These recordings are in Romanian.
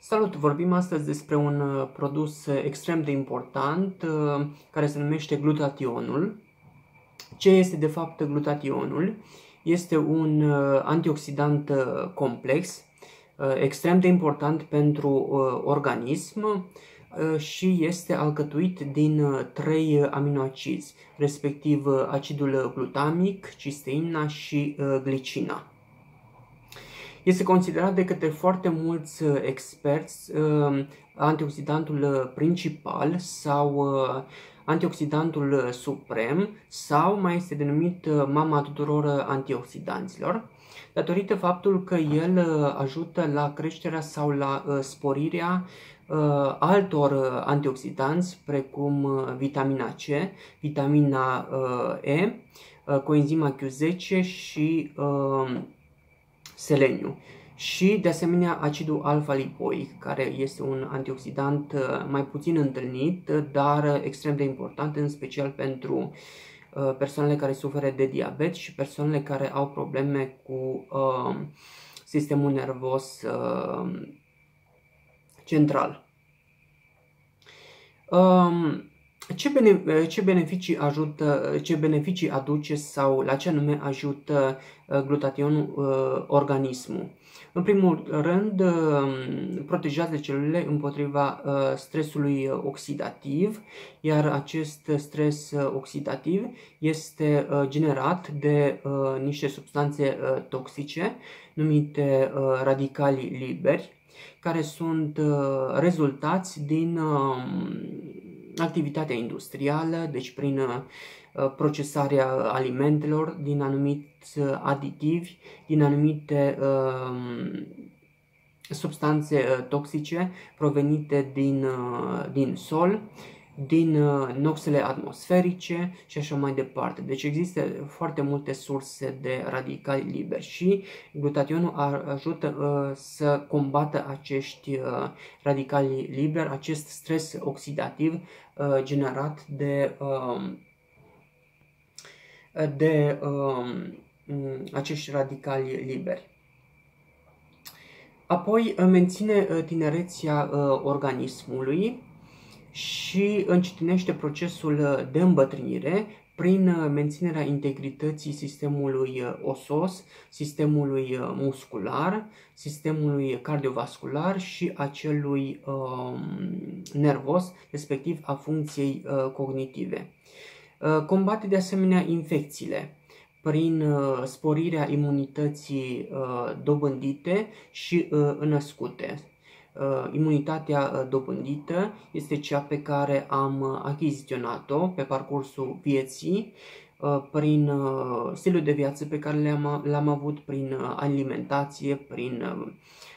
Salut! Vorbim astăzi despre un produs extrem de important care se numește glutationul. Ce este de fapt glutationul? Este un antioxidant complex, extrem de important pentru organism și este alcătuit din 3 aminoacizi, respectiv acidul glutamic, cisteina și glicina. Este considerat de către foarte mulți experți antioxidantul principal sau antioxidantul suprem sau mai este denumit mama tuturor antioxidanților, datorită faptul că el ajută la creșterea sau la sporirea altor antioxidanți precum vitamina C, vitamina E, coenzima Q10 și seleniu și de asemenea acidul alfa-lipoic, care este un antioxidant mai puțin întâlnit, dar extrem de important, în special pentru persoanele care suferă de diabet și persoanele care au probleme cu sistemul nervos central. Ce beneficii aduce sau la ce anume ajută glutationul organismul? În primul rând, protejează celulele împotriva stresului oxidativ, iar acest stres oxidativ este generat de niște substanțe toxice numite radicali liberi, care sunt rezultați din activitatea industrială, deci prin procesarea alimentelor, din anumiți aditivi, din anumite substanțe toxice provenite din sol, din noxele atmosferice și așa mai departe. Deci există foarte multe surse de radicali liberi și glutationul ajută să combată acești radicali liberi, acest stres oxidativ generat de acești radicali liberi. Apoi menține tinerețea organismului și încetinește procesul de îmbătrânire prin menținerea integrității sistemului osos, sistemului muscular, sistemului cardiovascular și acelui nervos, respectiv a funcției cognitive. Combate de asemenea infecțiile prin sporirea imunității dobândite și înăscute. Imunitatea dobândită este cea pe care am achiziționat-o pe parcursul vieții, prin stilul de viață pe care l-am avut, prin alimentație, prin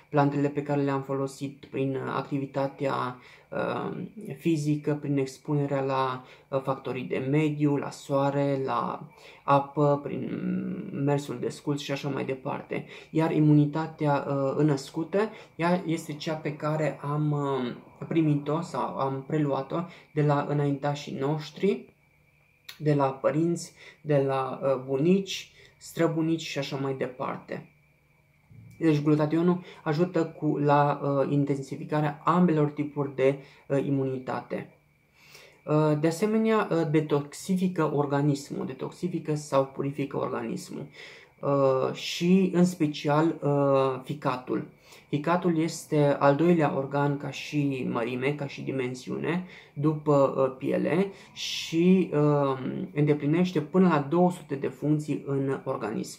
plantele pe care le-am folosit, prin activitatea fizică, prin expunerea la factorii de mediu, la soare, la apă, prin mersul desculț și așa mai departe. Iar imunitatea înăscută, ea este cea pe care am primit-o sau am preluat-o de la înaintașii noștri, de la părinți, de la bunici, străbunici și așa mai departe. Deci glutationul ajută la intensificarea ambelor tipuri de imunitate. De asemenea, detoxifică organismul, detoxifică sau purifică organismul și în special ficatul. Ficatul este al doilea organ ca și mărime, ca și dimensiune, după piele și îndeplinește până la 200 de funcții în organism.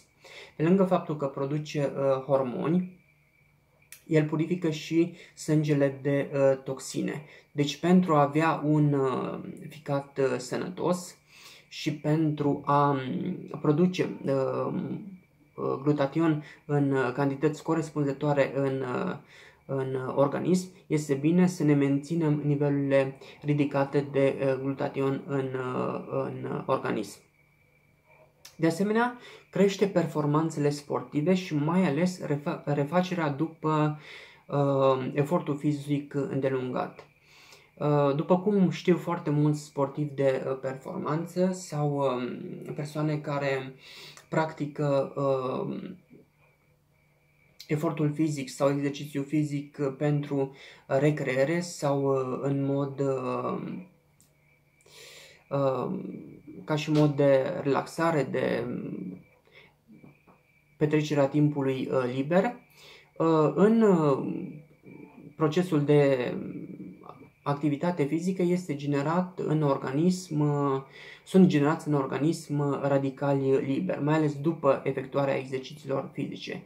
Pe lângă faptul că produce hormoni, el purifică și sângele de toxine. Deci pentru a avea un ficat sănătos și pentru a produce glutation în cantități corespunzătoare în organism, este bine să ne menținem nivelurile ridicate de glutation în organism. De asemenea, crește performanțele sportive și mai ales refacerea după efortul fizic îndelungat. După cum știu foarte mulți sportivi de performanță sau persoane care practică efortul fizic sau exercițiu fizic pentru recreere sau în mod ca și mod de relaxare, de petrecerea timpului liber. În procesul de activitate fizică este generat în organism, sunt generați în organism radicali liberi, mai ales după efectuarea exercițiilor fizice.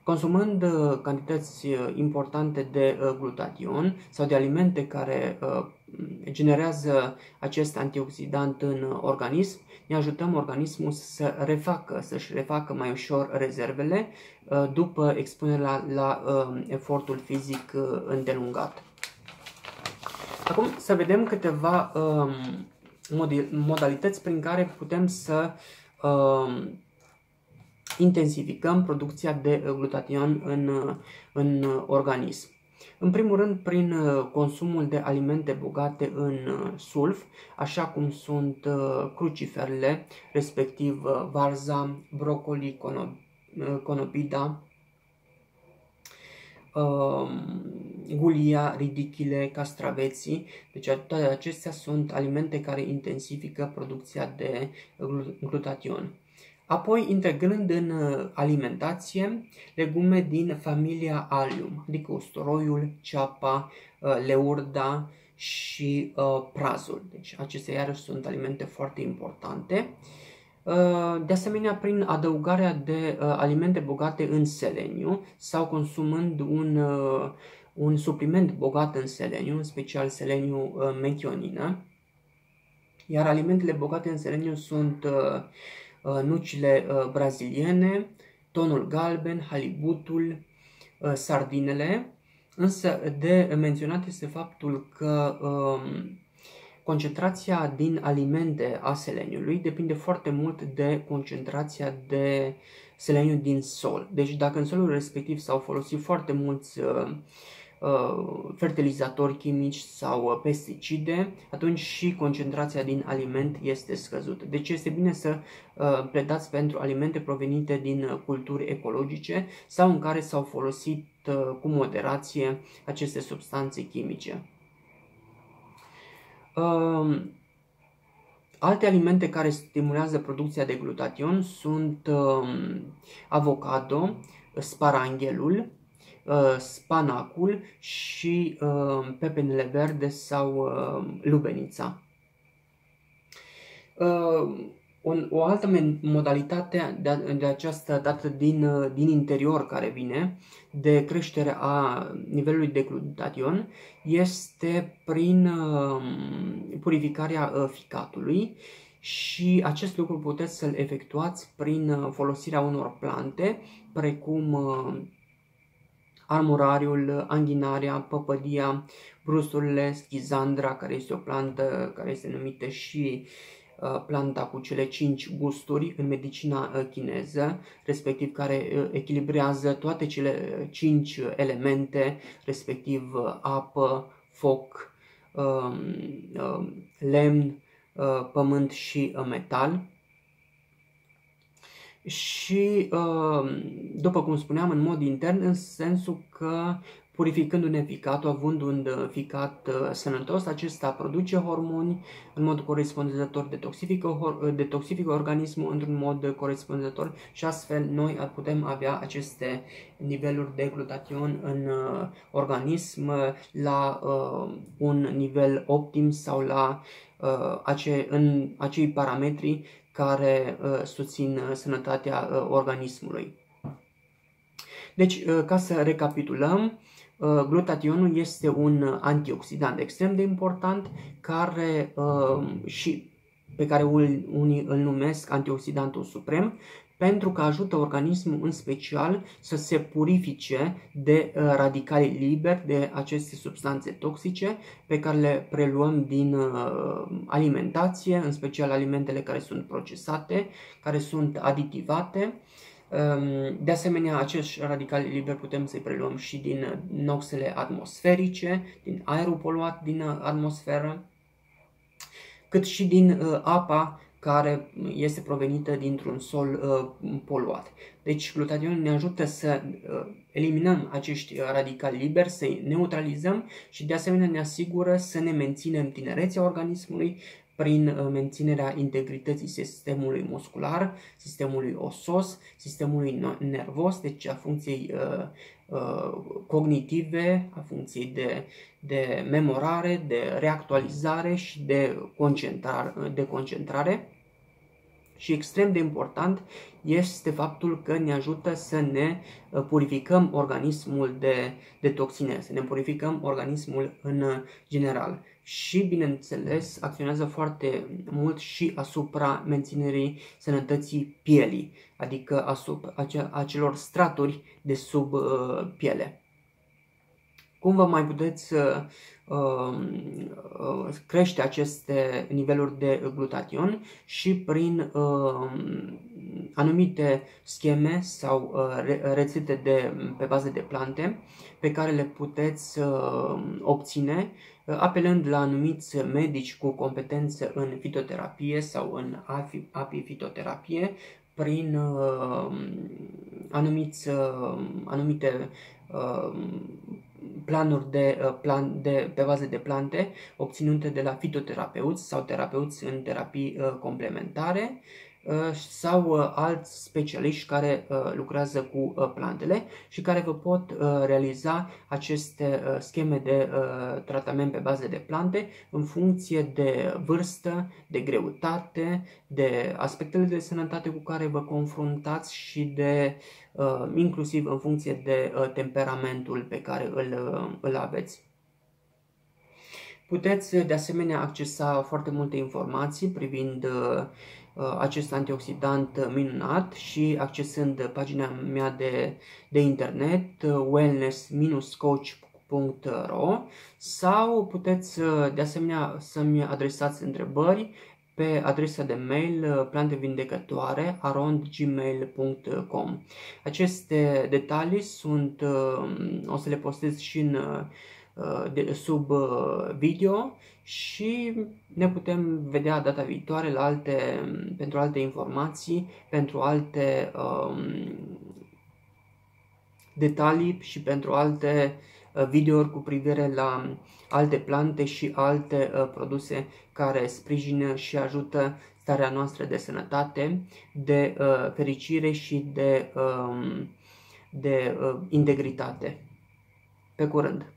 Consumând cantități importante de glutation sau de alimente care generează acest antioxidant în organism, ne ajutăm organismul să-și refacă mai ușor rezervele după expunerea la efortul fizic îndelungat. Acum să vedem câteva modalități prin care putem să intensificăm producția de glutation în organism. În primul rând, prin consumul de alimente bogate în sulf, așa cum sunt cruciferele, respectiv varza, brocoli, conopida, gulia, ridichile, castraveții. Deci toate acestea sunt alimente care intensifică producția de glutation. Apoi, integrând în alimentație legume din familia Allium, adică usturoiul, ceapa, leurda și prazul. Deci acestea iarăși sunt alimente foarte importante. De asemenea, prin adăugarea de alimente bogate în seleniu sau consumând un supliment bogat în seleniu, în special seleniu methionină. Iar alimentele bogate în seleniu sunt nucile braziliene, tonul galben, halibutul, sardinele, însă de menționat este faptul că concentrația din alimente a seleniului depinde foarte mult de concentrația de seleniu din sol. Deci dacă în solul respectiv s-au folosit foarte mulți fertilizatori chimici sau pesticide, atunci și concentrația din aliment este scăzută. Deci este bine să pledați pentru alimente provenite din culturi ecologice sau în care s-au folosit cu moderație aceste substanțe chimice. Alte alimente care stimulează producția de glutation sunt avocado, sparanghelul, spanacul și pepenele verde sau lubenița. O altă modalitate de această dată din interior care vine de creștere a nivelului de glutation este prin purificarea ficatului și acest lucru puteți să-l efectuați prin folosirea unor plante precum armurariul, anghinarea, păpădia, brusturile, schizandra, care este o plantă care este numită și planta cu cele 5 gusturi în medicina chineză, respectiv care echilibrează toate cele 5 elemente, respectiv apă, foc, lemn, pământ și metal. Și, după cum spuneam, în mod intern, în sensul că purificându-ne ficatul, având un ficat sănătos, acesta produce hormoni în mod corespunzător, detoxifică organismul într-un mod corespunzător și astfel noi putem avea aceste niveluri de glutation în organism la un nivel optim sau la în acei parametri care susțin sănătatea organismului. Deci, ca să recapitulăm, glutationul este un antioxidant extrem de important pe care unii îl numesc antioxidantul suprem, pentru că ajută organismul în special să se purifice de radicali liberi, de aceste substanțe toxice pe care le preluăm din alimentație, în special alimentele care sunt procesate, care sunt aditivate. De asemenea, acești radicali liberi putem să-i preluăm și din noxele atmosferice, din aerul poluat din atmosferă, cât și din apa care este provenită dintr-un sol poluat. Deci glutationul ne ajută să eliminăm acești radicali liberi, să-i neutralizăm și de asemenea ne asigură să ne menținem tinerețea organismului prin menținerea integrității sistemului muscular, sistemului osos, sistemului nervos, deci a funcției cognitive, a funcției de memorare, de reactualizare și de concentrare. Și extrem de important este faptul că ne ajută să ne purificăm organismul de toxine, să ne purificăm organismul în general. Și, bineînțeles, acționează foarte mult și asupra menținerii sănătății pielii, adică asupra acelor straturi de sub piele. Cum vă mai puteți crește aceste niveluri de glutation? Și prin anumite scheme sau rețete pe bază de plante pe care le puteți obține apelând la anumiți medici cu competență în fitoterapie sau în apifitoterapie, prin anumite planuri pe bază de plante obținute de la fitoterapeuți sau terapeuți în terapii complementare sau alți specialiști care lucrează cu plantele și care vă pot realiza aceste scheme de tratament pe bază de plante în funcție de vârstă, de greutate, de aspectele de sănătate cu care vă confruntați și de inclusiv în funcție de temperamentul pe care îl aveți. Puteți de asemenea accesa foarte multe informații privind acest antioxidant minunat și accesând pagina mea de internet wellness-coach.ro sau puteți de asemenea să-mi adresați întrebări pe adresa de mail plantevindecătoare@gmail.com. Aceste detalii o să le postez și sub video și ne putem vedea data viitoare pentru alte informații, pentru alte detalii și pentru alte videouri cu privire la alte plante și alte produse care sprijină și ajută starea noastră de sănătate, de fericire și de integritate. Pe curând!